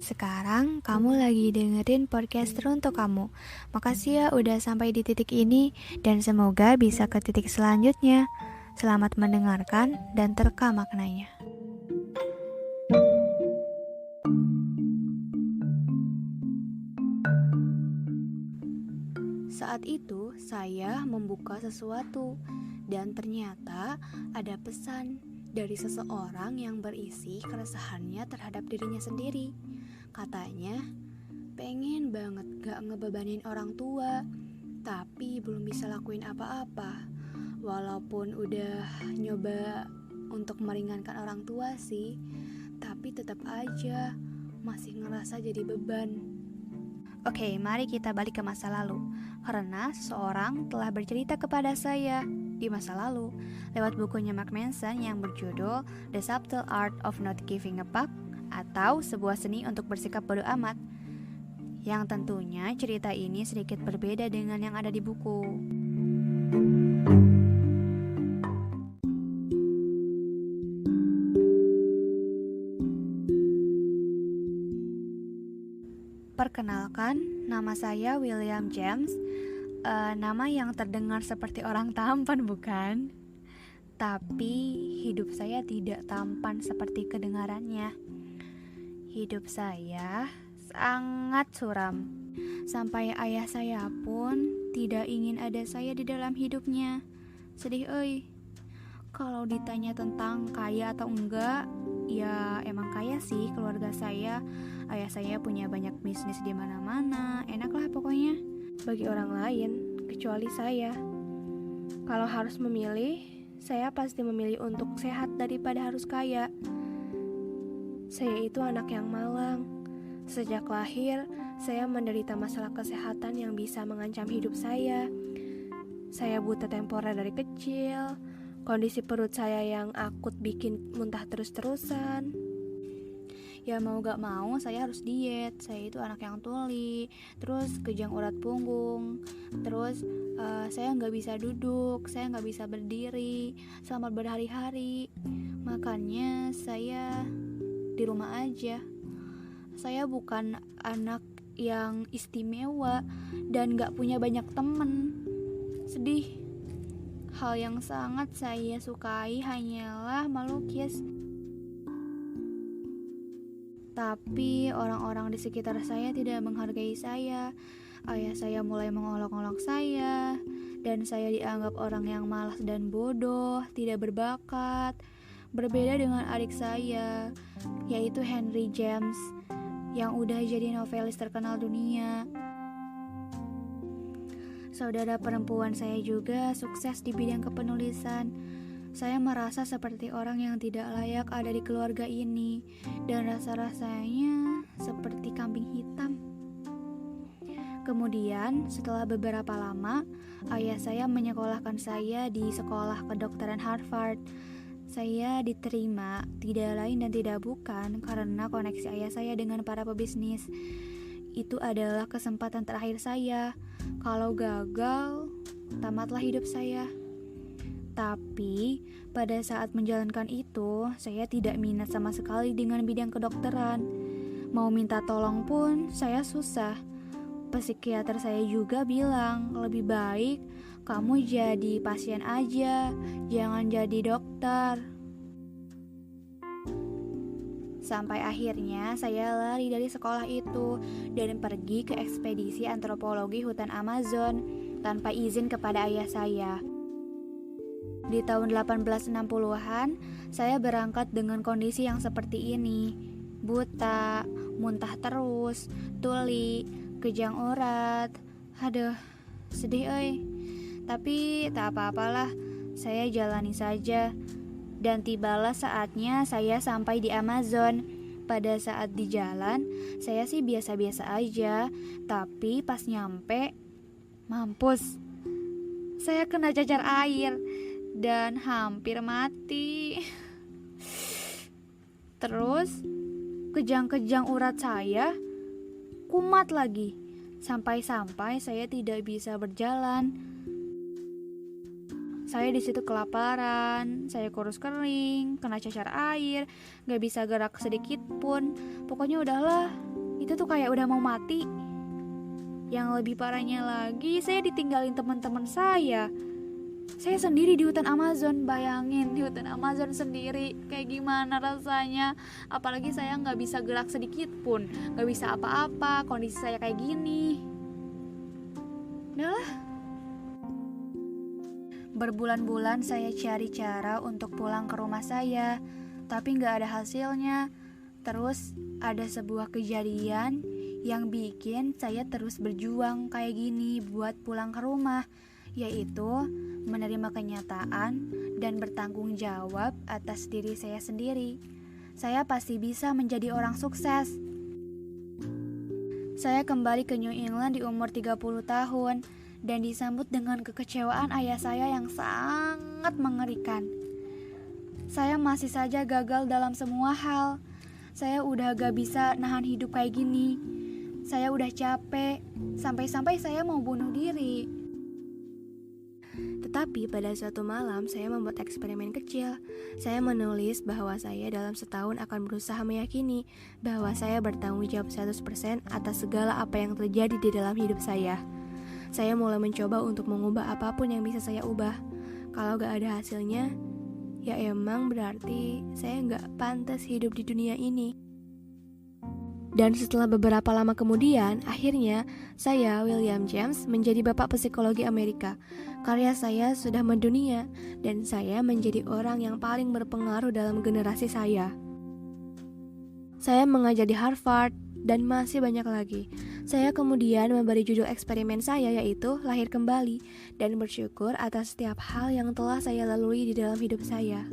Sekarang kamu lagi dengerin podcast teruntuk kamu. Makasih ya udah sampai di titik ini dan semoga bisa ke titik selanjutnya. Selamat mendengarkan dan terka maknanya. Saat itu saya membuka sesuatu dan ternyata ada pesan dari seseorang yang berisi keresahannya terhadap dirinya sendiri. Katanya, pengen banget gak ngebebanin orang tua, tapi belum bisa lakuin apa-apa. Walaupun udah nyoba untuk meringankan orang tua sih, tapi tetap aja masih ngerasa jadi beban. Oke, mari kita balik ke masa lalu. Karena seseorang telah bercerita kepada saya di masa lalu lewat bukunya Mark Manson yang berjudul The Subtle Art of Not Giving a Fuck, atau sebuah seni untuk bersikap bodo amat, yang tentunya cerita ini sedikit berbeda dengan yang ada di buku. Perkenalkan, nama saya William James. Nama yang terdengar seperti orang tampan, bukan? Tapi hidup saya tidak tampan seperti kedengarannya. Hidup saya sangat suram. Sampai ayah saya pun tidak ingin ada saya di dalam hidupnya. Sedih euy. Kalau ditanya tentang kaya atau enggak, ya emang kaya sih keluarga saya. Ayah saya punya banyak bisnis di mana-mana, enak lah pokoknya. Bagi orang lain, kecuali saya. Kalau harus memilih, saya pasti memilih untuk sehat daripada harus kaya. Saya itu anak yang malang. Sejak lahir, saya menderita masalah kesehatan yang bisa mengancam hidup saya. Saya buta temporer dari kecil. Kondisi perut saya yang akut bikin muntah terus-terusan. Ya mau gak mau saya harus diet. Saya itu anak yang tuli, terus kejang urat punggung, terus saya gak bisa duduk, saya gak bisa berdiri selama berhari-hari. Makanya saya di rumah aja. Saya bukan anak yang istimewa dan gak punya banyak temen. Sedih. Hal yang sangat saya sukai hanyalah melukis. Tapi orang-orang di sekitar saya tidak menghargai saya. Ayah saya mulai mengolok-olok saya, dan saya dianggap orang yang malas dan bodoh, tidak berbakat. Berbeda dengan adik saya, yaitu Henry James, yang udah jadi novelis terkenal dunia. Saudara perempuan saya juga sukses di bidang kepenulisan. Saya merasa seperti orang yang tidak layak ada di keluarga ini, dan rasa-rasanya seperti kambing hitam. Kemudian, setelah beberapa lama, ayah saya menyekolahkan saya di sekolah kedokteran Harvard. Saya diterima, tidak lain dan tidak bukan karena koneksi ayah saya dengan para pebisnis. Itu adalah kesempatan terakhir saya. Kalau gagal, tamatlah hidup saya. Tapi pada saat menjalankan itu, saya tidak minat sama sekali dengan bidang kedokteran. Mau minta tolong pun saya susah. Psikiater saya juga bilang, lebih baik kamu jadi pasien aja, jangan jadi dokter. Sampai akhirnya saya lari dari sekolah itu dan pergi ke ekspedisi antropologi hutan Amazon tanpa izin kepada ayah saya. Di tahun 1860-an, saya berangkat dengan kondisi yang seperti ini. Buta, muntah terus, tuli, kejang urat. Aduh, sedih euy. Tapi tak apa-apalah, saya jalani saja. Dan tibalah saatnya saya sampai di Amazon. Pada saat di jalan, saya sih biasa-biasa aja. Tapi pas nyampe, mampus. Saya kena cacar air dan hampir mati. Terus kejang-kejang urat saya kumat lagi. Sampai-sampai saya tidak bisa berjalan. Saya di situ kelaparan, saya kurus kering, kena cacar air, gak bisa gerak sedikit pun. Pokoknya udahlah, itu tuh kayak udah mau mati. Yang lebih parahnya lagi, saya ditinggalin teman-teman saya. Saya sendiri di hutan Amazon, bayangin di hutan Amazon sendiri kayak gimana rasanya. Apalagi saya nggak bisa gerak sedikit pun, nggak bisa apa-apa, kondisi saya kayak gini. Udahlah. Berbulan-bulan saya cari cara untuk pulang ke rumah saya, tapi nggak ada hasilnya. Terus ada sebuah kejadian yang bikin saya terus berjuang kayak gini buat pulang ke rumah, yaitu menerima kenyataan dan bertanggung jawab atas diri saya sendiri. Saya pasti bisa menjadi orang sukses. Saya kembali ke New England di umur 30 tahun dan disambut dengan kekecewaan ayah saya yang sangat mengerikan. Saya masih saja gagal dalam semua hal. Saya udah gak bisa nahan hidup kayak gini. Saya udah capek, sampai-sampai saya mau bunuh diri. Tetapi pada suatu malam saya membuat eksperimen kecil. Saya menulis bahwa saya dalam setahun akan berusaha meyakini bahwa saya bertanggung jawab 100% atas segala apa yang terjadi di dalam hidup saya. Saya mulai mencoba untuk mengubah apapun yang bisa saya ubah. Kalau gak ada hasilnya, ya emang berarti saya gak pantas hidup di dunia ini. Dan setelah beberapa lama kemudian, akhirnya saya, William James, menjadi Bapak Psikologi Amerika. Karya saya sudah mendunia, dan saya menjadi orang yang paling berpengaruh dalam generasi saya. Saya mengajar di Harvard, dan masih banyak lagi. Saya kemudian memberi judul eksperimen saya yaitu Lahir Kembali, dan bersyukur atas setiap hal yang telah saya lalui di dalam hidup saya.